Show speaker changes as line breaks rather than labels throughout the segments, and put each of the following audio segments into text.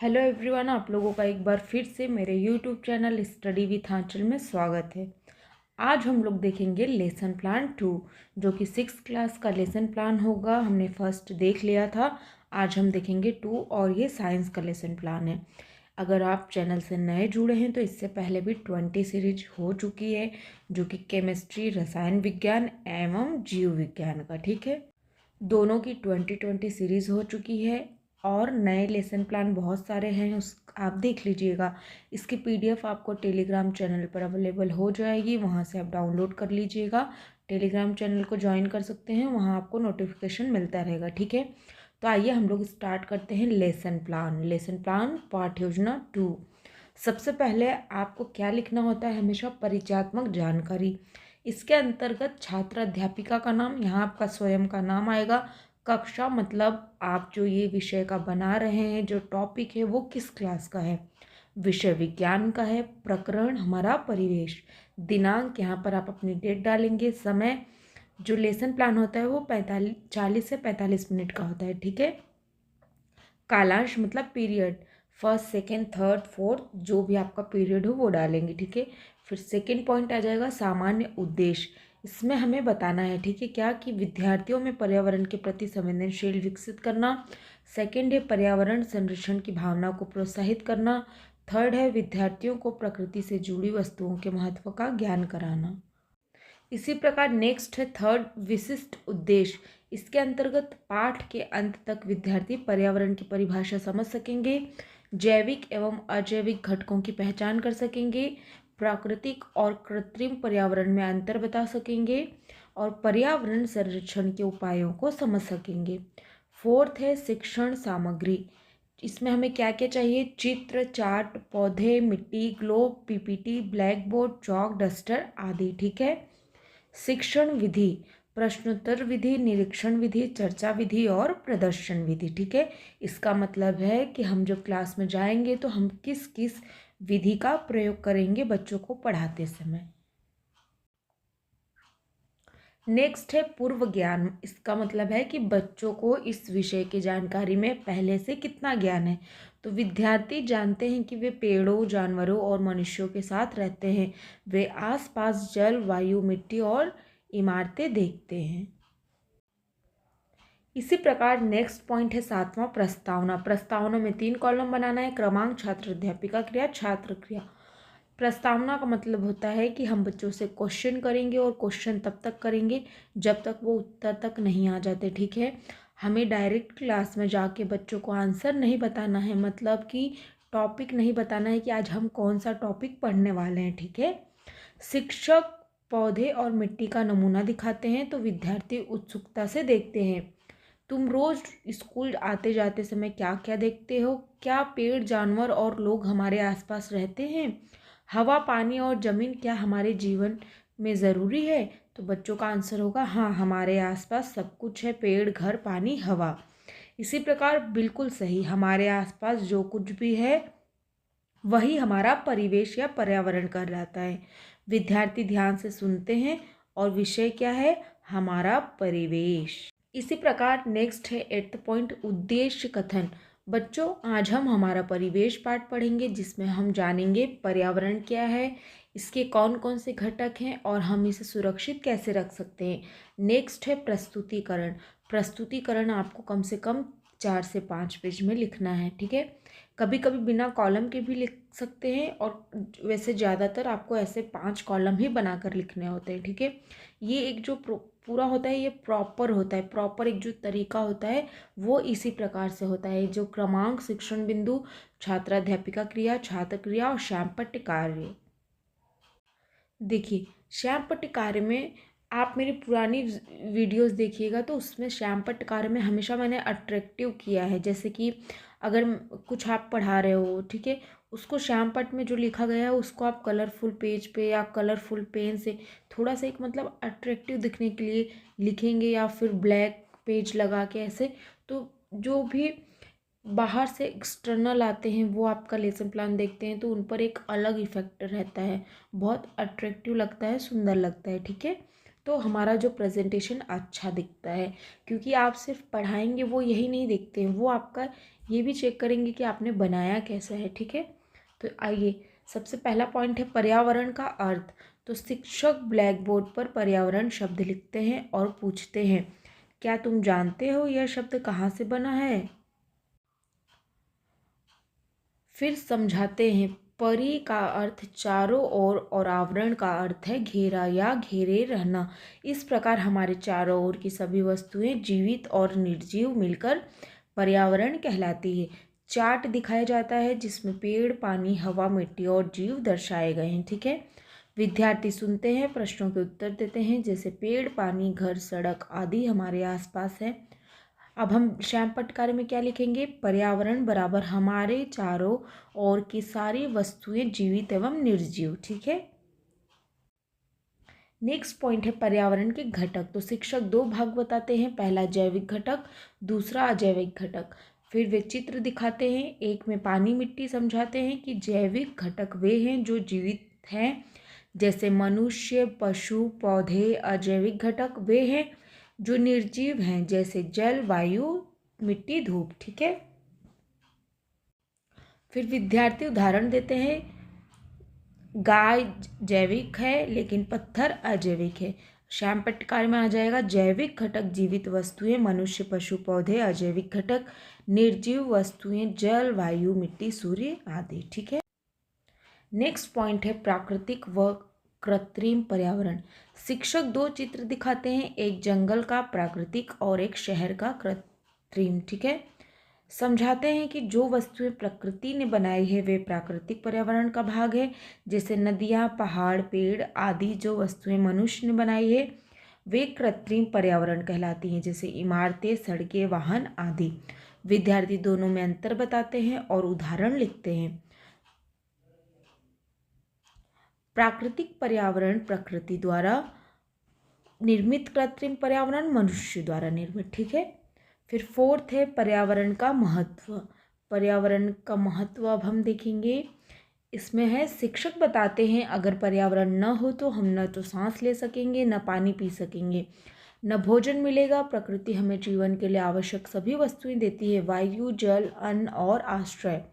Hello everyone, आप लोगों का एक बार फिर से मेरे यूट्यूब चैनल स्टडी विथ आंचल में स्वागत है। आज हम लोग देखेंगे लेसन प्लान 2, जो कि 6th क्लास का लेसन प्लान होगा। हमने फर्स्ट देख लिया था। आज हम देखेंगे 2 और ये साइंस का लेसन प्लान है। अगर आप चैनल से नए जुड़े हैं तो इससे पहले भी 20 सीरीज हो चुकी है, जो कि केमिस्ट्री, रसायन विज्ञान एवं जीव विज्ञान का, ठीक है। दोनों की 2020 सीरीज़ हो चुकी है और नए लेसन प्लान बहुत सारे हैं, उस आप देख लीजिएगा। इसकी पीडीएफ आपको टेलीग्राम चैनल पर अवेलेबल हो जाएगी, वहाँ से आप डाउनलोड कर लीजिएगा। टेलीग्राम चैनल को ज्वाइन कर सकते हैं, वहाँ आपको नोटिफिकेशन मिलता रहेगा, ठीक है। तो आइए हम लोग स्टार्ट करते हैं लेसन प्लान पाठ योजना 2। सबसे पहले आपको क्या लिखना होता है, हमेशा परिचयात्मक जानकारी। इसके अंतर्गत छात्र अध्यापिका का नाम, यहाँ आपका स्वयं का नाम आएगा। कक्षा मतलब आप जो ये विषय का बना रहे हैं, जो टॉपिक है वो किस क्लास का है। विषय विज्ञान का है। प्रकरण हमारा परिवेश। दिनांक, यहाँ पर आप अपनी डेट डालेंगे। समय, जो लेसन प्लान होता है वो 40 से 45 मिनट का होता है, ठीक है। कालांश मतलब period, first second third fourth जो भी आपका पीरियड हो वो डालेंगे, ठीक है। फिर सेकेंड पॉइंट आ जाएगा सामान्य उद्देश्य। इसमें हमें बताना है, ठीक है, क्या कि विद्यार्थियों में पर्यावरण के प्रति संवेदनशील विकसित करना। सेकेंड है पर्यावरण संरक्षण की भावना को प्रोत्साहित करना। थर्ड है विद्यार्थियों को प्रकृति से जुड़ी वस्तुओं के महत्व का ज्ञान कराना। इसी प्रकार नेक्स्ट है थर्ड, विशिष्ट उद्देश्य। इसके अंतर्गत पाठ के अंत तक विद्यार्थी पर्यावरण की परिभाषा समझ सकेंगे, जैविक एवं अजैविक घटकों की पहचान कर सकेंगे, प्राकृतिक और कृत्रिम पर्यावरण में अंतर बता सकेंगे और पर्यावरण संरक्षण के उपायों को समझ सकेंगे। फोर्थ है शिक्षण सामग्री। इसमें हमें क्या क्या चाहिए, चित्र, चार्ट, पौधे, मिट्टी, ग्लोब, पीपीटी, ब्लैक बोर्ड, चौक, डस्टर आदि, ठीक है। शिक्षण विधि, प्रश्नोत्तर विधि, निरीक्षण विधि, चर्चा विधि और प्रदर्शन विधि, ठीक है। इसका मतलब है कि हम जब क्लास में जाएंगे तो हम किस किस विधि का प्रयोग करेंगे बच्चों को पढ़ाते समय। नेक्स्ट है पूर्व ज्ञान। इसका मतलब है कि बच्चों को इस विषय की जानकारी में पहले से कितना ज्ञान है। तो विद्यार्थी जानते हैं कि वे पेड़ों, जानवरों और मनुष्यों के साथ रहते हैं। वे आसपास जल, वायु, मिट्टी और इमारतें देखते हैं। इसी प्रकार नेक्स्ट पॉइंट है 7वां, प्रस्तावना। प्रस्तावना में 3 कॉलम बनाना है। क्रमांक, छात्र अध्यापिका क्रिया, छात्र क्रिया। प्रस्तावना का मतलब होता है कि हम बच्चों से क्वेश्चन करेंगे और क्वेश्चन तब तक करेंगे जब तक वो उत्तर तक नहीं आ जाते, ठीक है। हमें डायरेक्ट क्लास में जाके बच्चों को आंसर नहीं बताना है, मतलब कि टॉपिक नहीं बताना है कि आज हम कौन सा टॉपिक पढ़ने वाले हैं, ठीक है। शिक्षक पौधे और मिट्टी का नमूना दिखाते हैं तो विद्यार्थी उत्सुकता से देखते हैं। तुम रोज स्कूल आते जाते समय क्या क्या देखते हो, क्या पेड़, जानवर और लोग हमारे आसपास रहते हैं। हवा, पानी और ज़मीन क्या हमारे जीवन में ज़रूरी है। तो बच्चों का आंसर होगा हाँ, हमारे आसपास सब कुछ है, पेड़, घर, पानी, हवा। इसी प्रकार बिल्कुल सही, हमारे आसपास जो कुछ भी है वही हमारा परिवेश या पर्यावरण कहलाता है। विद्यार्थी ध्यान से सुनते हैं और विषय क्या है, हमारा परिवेश। इसी प्रकार नेक्स्ट है 8th पॉइंट, उद्देश्य कथन। बच्चों, आज हम हमारा परिवेश पाठ पढ़ेंगे जिसमें हम जानेंगे पर्यावरण क्या है, इसके कौन कौन से घटक हैं और हम इसे सुरक्षित कैसे रख सकते हैं। नेक्स्ट है प्रस्तुतिकरण। प्रस्तुतिकरण आपको कम से कम 4 से 5 पेज में लिखना है, ठीक है। कभी कभी बिना कॉलम के भी लिख सकते हैं और वैसे ज़्यादातर आपको ऐसे 5 कॉलम ही बनाकर लिखने होते हैं, ठीक है। ये एक जो पूरा होता है ये प्रॉपर होता है, प्रॉपर एक जो तरीका होता है वो इसी प्रकार से होता है, जो क्रमांक, शिक्षण बिंदु, छात्राध्यापिका क्रिया, छात्र क्रिया और श्यामपट्ट कार्य। देखिए, श्यामपट्ट कार्य में आप मेरी पुरानी वीडियोस देखिएगा तो उसमें श्यामपट्ट कार्य में हमेशा मैंने अट्रैक्टिव किया है। जैसे कि अगर कुछ आप पढ़ा रहे हो, ठीक है, उसको श्यामपट्ट में जो लिखा गया है उसको आप कलरफुल पेज पे या कलरफुल पेन से थोड़ा सा एक मतलब अट्रैक्टिव दिखने के लिए लिखेंगे, या फिर ब्लैक पेज लगा के ऐसे। तो जो भी बाहर से एक्सटर्नल आते हैं वो आपका लेसन प्लान देखते हैं तो उन पर एक अलग इफेक्ट रहता है, बहुत अट्रैक्टिव लगता है, सुंदर लगता है, ठीक है। तो हमारा जो प्रेजेंटेशन अच्छा दिखता है, क्योंकि आप सिर्फ पढ़ाएंगे वो यही नहीं देखते हैं, वो आपका ये भी चेक करेंगे कि आपने बनाया कैसा है, ठीक है। तो आइए, सबसे पहला पॉइंट है पर्यावरण का अर्थ। तो शिक्षक ब्लैक बोर्ड पर पर्यावरण शब्द लिखते हैं और पूछते हैं, क्या तुम जानते हो यह शब्द कहाँ से बना है। फिर समझाते हैं, परि का अर्थ चारों ओर और आवरण का अर्थ है घेरा या घेरे रहना। इस प्रकार हमारे चारों ओर की सभी वस्तुएं जीवित और निर्जीव मिलकर पर्यावरण कहलाती है। चार्ट दिखाया जाता है जिसमें पेड़, पानी, हवा, मिट्टी और जीव दर्शाए गए हैं, ठीक है। विद्यार्थी सुनते हैं, प्रश्नों के उत्तर देते हैं, जैसे पेड़, पानी, घर, सड़क आदि हमारे आसपास है। अब हम श्याम पटकारे में क्या लिखेंगे, पर्यावरण बराबर हमारे चारों ओर की सारी वस्तुएं जीवित एवं निर्जीव, ठीक है। नेक्स्ट पॉइंट है पर्यावरण के घटक। तो शिक्षक दो भाग बताते हैं, पहला जैविक घटक, दूसरा अजैविक घटक। फिर वे चित्र दिखाते हैं, एक में पानी, मिट्टी, समझाते हैं कि जैविक घटक वे हैं जो जीवित हैं जैसे मनुष्य, पशु, पौधे। अजैविक घटक वे हैं जो निर्जीव हैं जैसे जल, वायु, मिट्टी, धूप, ठीक है। फिर विद्यार्थी उदाहरण देते हैं, गाय जैविक है लेकिन पत्थर अजैविक है। श्याम पटकार में आ जाएगा, जैविक घटक जीवित वस्तुएं, मनुष्य, पशु, पौधे। अजैविक घटक निर्जीव वस्तुएं, जल, वायु, मिट्टी, सूर्य आदि, ठीक है। नेक्स्ट पॉइंट है प्राकृतिक व कृत्रिम पर्यावरण। शिक्षक दो चित्र दिखाते हैं, एक जंगल का प्राकृतिक और एक शहर का कृत्रिम, ठीक है। समझाते हैं कि जो वस्तुएं प्रकृति ने बनाई है वे प्राकृतिक पर्यावरण का भाग है, जैसे नदियाँ, पहाड़, पेड़ आदि। जो वस्तुएं मनुष्य ने बनाई है वे कृत्रिम पर्यावरण कहलाती हैं, जैसे इमारतें, सड़कें, वाहन आदि। विद्यार्थी दोनों में अंतर बताते हैं और उदाहरण लिखते हैं। प्राकृतिक पर्यावरण प्रकृति द्वारा निर्मित, कृत्रिम पर्यावरण मनुष्य द्वारा निर्मित, ठीक है। फिर फोर्थ है पर्यावरण का महत्व। पर्यावरण का महत्व अब हम देखेंगे, इसमें है शिक्षक बताते हैं अगर पर्यावरण न हो तो हम न तो सांस ले सकेंगे, न पानी पी सकेंगे, न भोजन मिलेगा। प्रकृति हमें जीवन के लिए आवश्यक सभी वस्तुएं देती है, वायु, जल, अन्न और आश्रय।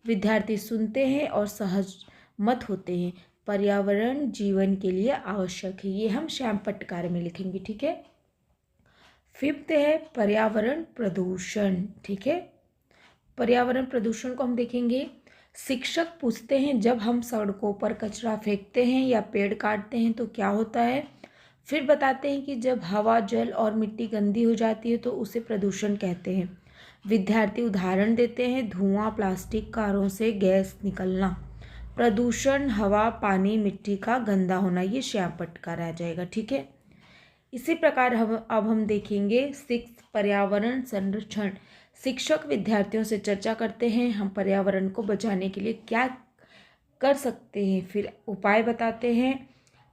विद्यार्थी सुनते हैं और सहमत होते हैं, पर्यावरण जीवन के लिए आवश्यक है। ये हम श्याम पटकार में लिखेंगे, ठीक है। फिफ्थ है पर्यावरण प्रदूषण, ठीक है। पर्यावरण प्रदूषण को हम देखेंगे, शिक्षक पूछते हैं जब हम सड़कों पर कचरा फेंकते हैं या पेड़ काटते हैं तो क्या होता है। फिर बताते हैं कि जब हवा, जल और मिट्टी गंदी हो जाती है तो उसे प्रदूषण कहते हैं। विद्यार्थी उदाहरण देते हैं, धुआं, प्लास्टिक, कारों से गैस निकलना। प्रदूषण हवा, पानी, मिट्टी का गंदा होना। ये श्याम पटकार आ जाएगा, ठीक है। इसी प्रकार हम देखेंगे सिक्स पर्यावरण संरक्षण। शिक्षक विद्यार्थियों से चर्चा करते हैं हम पर्यावरण को बचाने के लिए क्या कर सकते हैं। फिर उपाय बताते हैं,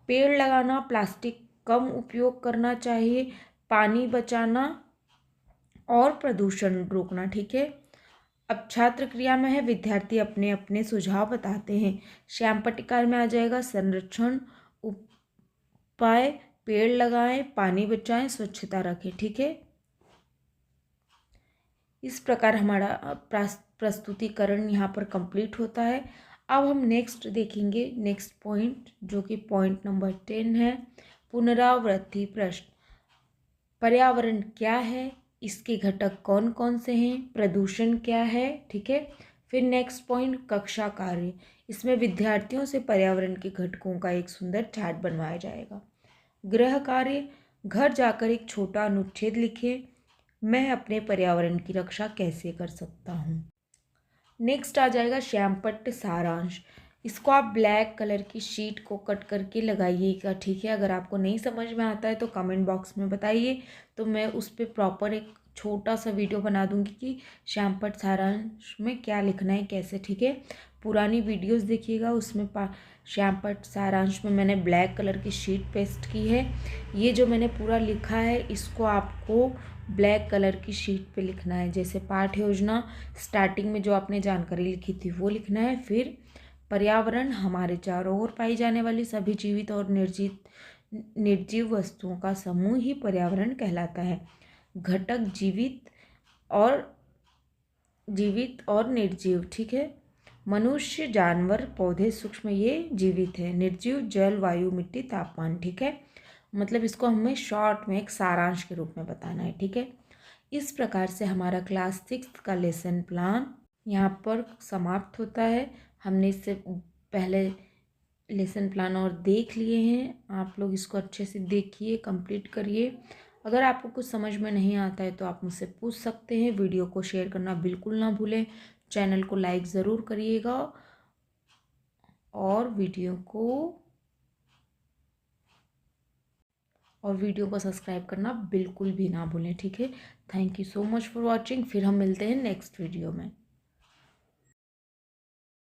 पेड़ लगाना, प्लास्टिक कम उपयोग करना चाहिए, पानी बचाना और प्रदूषण रोकना, ठीक है। अब छात्र क्रिया में है, विद्यार्थी अपने अपने सुझाव बताते हैं। श्याम पटकार में आ जाएगा संरक्षण उपाय, पेड़ लगाएं, पानी बचाएं, स्वच्छता रखें, ठीक है। इस प्रकार हमारा प्रस्तुतिकरण यहाँ पर कंप्लीट होता है। अब हम नेक्स्ट देखेंगे, नेक्स्ट पॉइंट जो कि पॉइंट नंबर 10 है, पुनरावृत्ति प्रश्न। पर्यावरण क्या है, इसके घटक कौन कौन से हैं, प्रदूषण क्या है, ठीक है। फिर नेक्स्ट पॉइंट कक्षा कार्य। इसमें विद्यार्थियों से पर्यावरण के घटकों का एक सुंदर चार्ट बनवाया जाएगा। गृह कार्य, घर जाकर एक छोटा अनुच्छेद लिखें, मैं अपने पर्यावरण की रक्षा कैसे कर सकता हूँ। नेक्स्ट आ जाएगा श्यामपट्ट सारांश। इसको आप ब्लैक कलर की शीट को कट करके लगाइएगा, ठीक है। अगर आपको नहीं समझ में आता है तो कमेंट बॉक्स में बताइए, तो मैं उस पर प्रॉपर एक छोटा सा वीडियो बना दूंगी कि श्यामपट्ट सारांश में क्या लिखना है, कैसे, ठीक है। पुरानी वीडियोस देखिएगा, उसमें श्यामपट्ट सारांश में मैंने ब्लैक कलर की शीट पेस्ट की है। ये जो मैंने पूरा लिखा है इसको आपको ब्लैक कलर की शीट पे लिखना है, जैसे पाठ योजना स्टार्टिंग में जो आपने जानकारी लिखी थी वो लिखना है। फिर पर्यावरण हमारे चारों ओर पाई जाने वाली सभी जीवित और निर्जीव वस्तुओं का समूह ही पर्यावरण कहलाता है। घटक जीवित और जीवित और निर्जीव, ठीक है। मनुष्य, जानवर, पौधे, सूक्ष्म ये जीवित है। निर्जीव जल, वायु, मिट्टी, तापमान, ठीक है। मतलब इसको हमें शॉर्ट में एक सारांश के रूप में बताना है, ठीक है। इस प्रकार से हमारा क्लास 6 का लेसन प्लान यहाँ पर समाप्त होता है। हमने इससे पहले लेसन प्लान और देख लिए हैं। आप लोग इसको अच्छे से देखिए, कंप्लीट करिए। अगर आपको कुछ समझ में नहीं आता है तो आप मुझसे पूछ सकते हैं। वीडियो को शेयर करना बिल्कुल ना भूलें। चैनल को लाइक ज़रूर करिएगा और वीडियो को सब्सक्राइब करना बिल्कुल भी ना भूलें, ठीक है। Thank you so much for watching. फिर हम मिलते हैं नेक्स्ट वीडियो में।